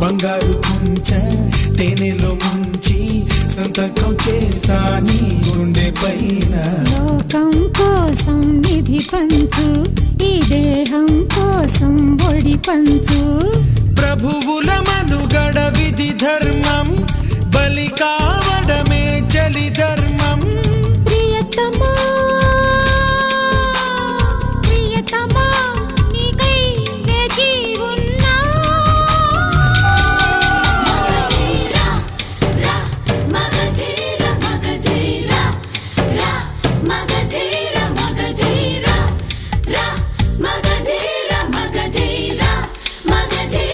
బంగారు కుంచ తేనెలో ముంచి సంతకం చేస్తా నీ గుండె పైన. లోకం కోసం నిధి పంచు, ఈ దేహం కోసం ఒడి పంచు.